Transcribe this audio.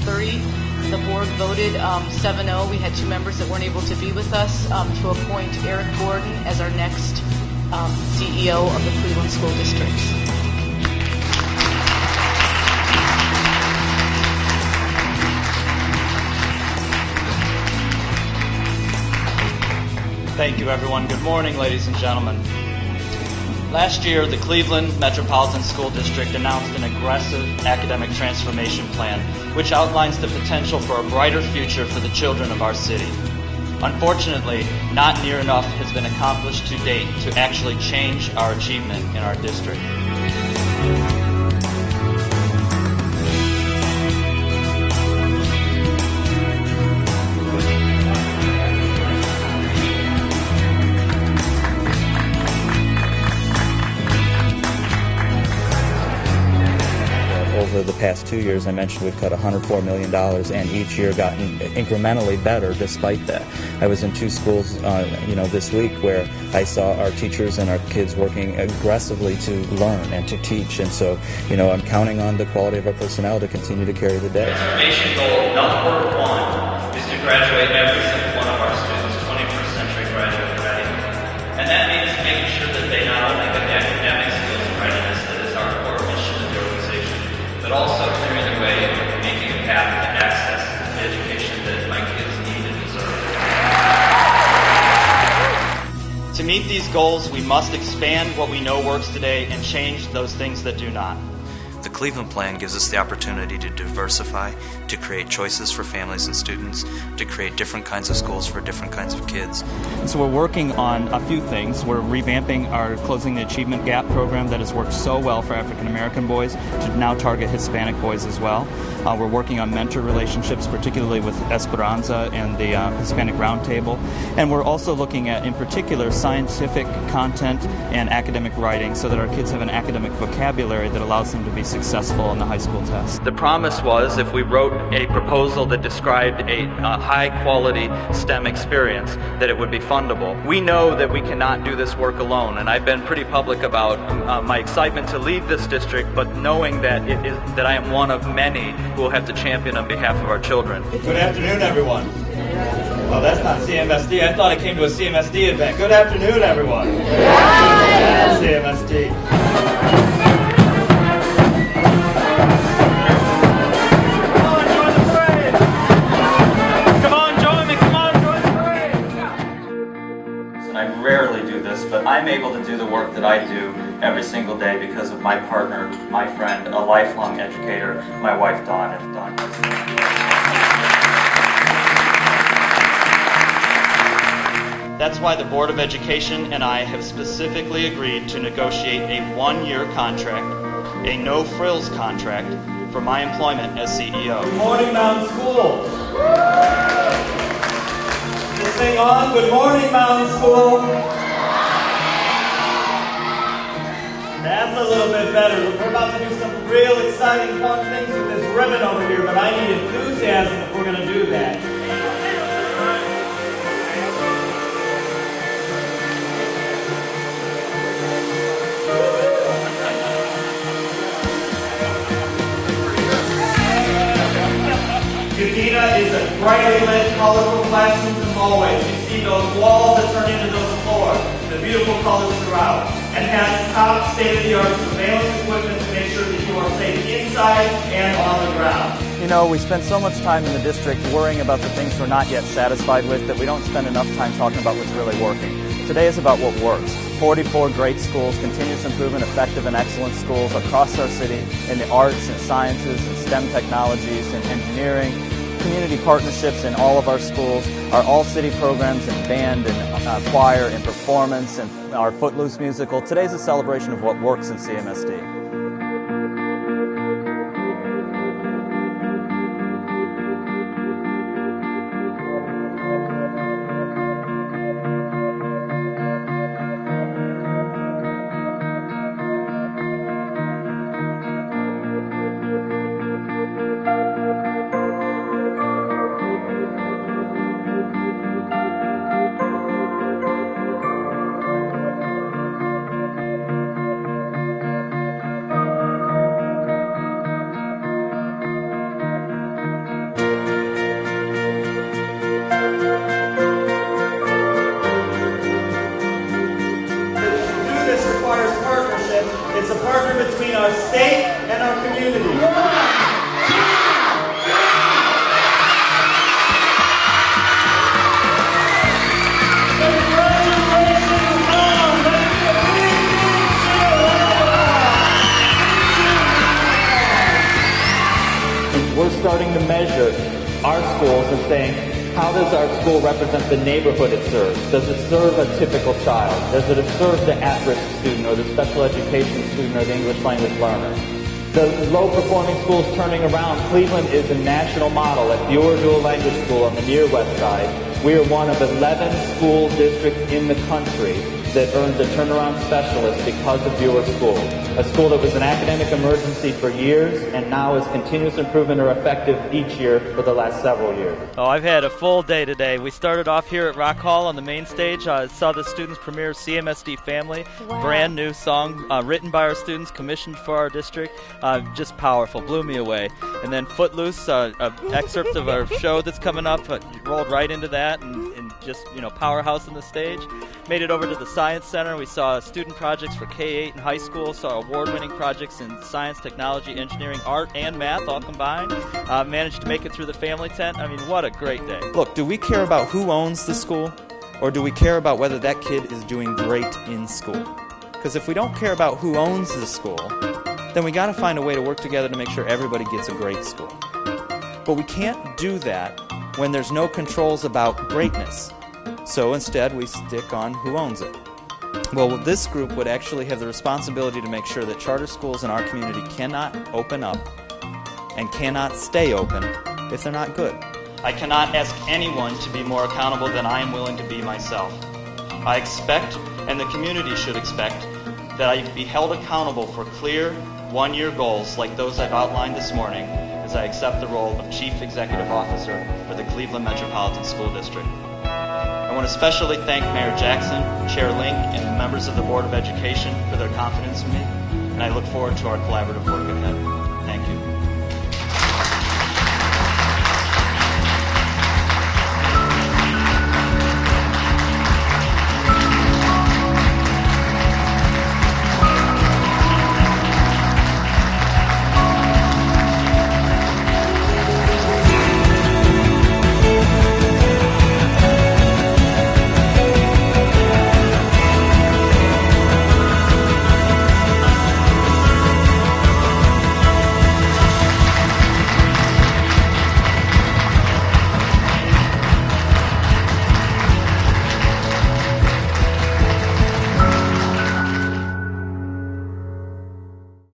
6:30. The board voted 7-0. We had 2 members that weren't able to be with us to appoint Eric Gordon as our next CEO of the Cleveland School Districts. Thank you, everyone. Good morning, ladies and gentlemen. Last year, the Cleveland Metropolitan School District announced an aggressive academic transformation plan, which outlines the potential for a brighter future for the children of our city. Unfortunately, not near enough has been accomplished to date to actually change our achievement in our district. Over the past 2 years, I mentioned we've cut $104 million, and each year gotten incrementally better despite that. I was in 2 schools, this week where I saw our teachers and our kids working aggressively to learn and to teach, and so, I'm counting on the quality of our personnel to continue to carry the day. Transformation goal number 1 is to graduate every single one of our students 21st century graduate ready. And that means making sure that they not only get academic skills and readiness that is our core mission of the organization, but also clearing the way and making a path to access the education that my kids need and deserve. To meet these goals, we must expand what we know works today and change those things that do not. The Cleveland Plan gives us the opportunity to diversify, to create choices for families and students, to create different kinds of schools for different kinds of kids. So we're working on a few things. We're revamping our Closing the Achievement Gap program that has worked so well for African American boys to now target Hispanic boys as well. We're working on mentor relationships, particularly with Esperanza and the Hispanic Roundtable. And we're also looking at, in particular, scientific content and academic writing so that our kids have an academic vocabulary that allows them to be successful on the high school test. The promise was if we wrote a proposal that described a high-quality STEM experience, that it would be fundable. We know that we cannot do this work alone, and I've been pretty public about my excitement to lead this district, but knowing that that I am one of many who will have to champion on behalf of our children. Good afternoon, everyone. Well, that's not CMSD. I thought I came to a CMSD event. Good afternoon, everyone. Yeah, CMSD. I rarely do this, but I'm able to do the work that I do every single day because of my partner, my friend, a lifelong educator, my wife Dawn. That's why the Board of Education and I have specifically agreed to negotiate a 1-year contract, a no-frills contract, for my employment as CEO. Good morning, Mountain School. This thing on? Good morning, Mountain School. That's a little bit better. We're about to do some real exciting, fun things with this ribbon over here, but I need enthusiasm if we're going to do that. Udina is a brightly lit, colorful classrooms and hallways. You see those walls that turn into those floors, the beautiful colors throughout, and has top state-of-the-art surveillance equipment to make sure that you are safe inside and on the ground. We spend so much time in the district worrying about the things we're not yet satisfied with that we don't spend enough time talking about what's really working. Today is about what works. 44 great schools, continuous improvement, effective and excellent schools across our city in the arts and sciences and STEM technologies and engineering, community partnerships in all of our schools, our all-city programs in band and choir and performance and our Footloose musical. Today's a celebration of what works in CMSD. partner between our state and our community. We're starting to measure our schools and saying, how does our school represent the neighborhood it serves? Does it serve a typical child? Does it serve the at-risk student or the special education student or the English language learner? The low-performing schools turning around. Cleveland is a national model at Buer Dual Language School on the near west side. We are one of 11 school districts in the country that earned a turnaround specialist because of Buer School, a school that was an academic emergency for years and now is continuous improvement or effective each year for the last several years. Oh, I've had a full day today. We started off here at Rock Hall on the main stage. Saw the students premiere CMSD Family, brand new song written by our students, commissioned for our district. Just powerful, blew me away. And then Footloose, an excerpt of our show that's coming up, rolled right into that and just, powerhouse on the stage. Made it over to the Science Center. We saw student projects for K-8 and high school, saw award-winning projects in science, technology, engineering, art, and math all combined. Managed to make it through the family tent. I mean, what a great day. Look, do we care about who owns the school, or do we care about whether that kid is doing great in school? Because if we don't care about who owns the school, then we got to find a way to work together to make sure everybody gets a great school. But we can't do that when there's no controls about greatness. So instead, we stick on who owns it. Well, this group would actually have the responsibility to make sure that charter schools in our community cannot open up and cannot stay open if they're not good. I cannot ask anyone to be more accountable than I am willing to be myself. I expect, and the community should expect, that I be held accountable for clear, one-year goals like those I've outlined this morning as I accept the role of Chief Executive Officer for the Cleveland Metropolitan School District. I want to especially thank Mayor Jackson, Chair Link, and the members of the Board of Education for their confidence in me, and I look forward to our collaborative work ahead. Thank you.